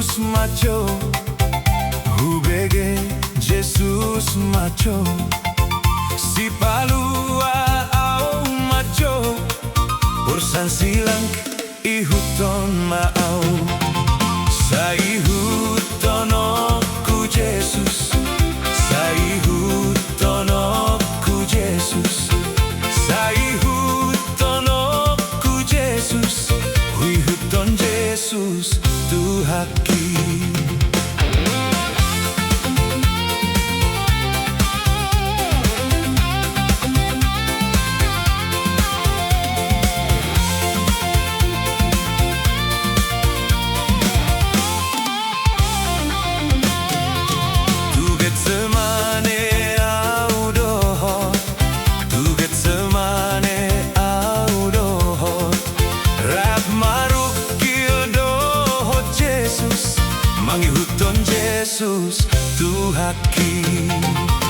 Jesus macho, hubege Jesus macho, si palua au macho, borsan silang ihuton mau, sa ihutono ku Jesus, sa ihutono ku Jesus, sa ihutono ku Jesus, ihuton Jesus Tuhaki. Mangihuton Jesus Tuhaki.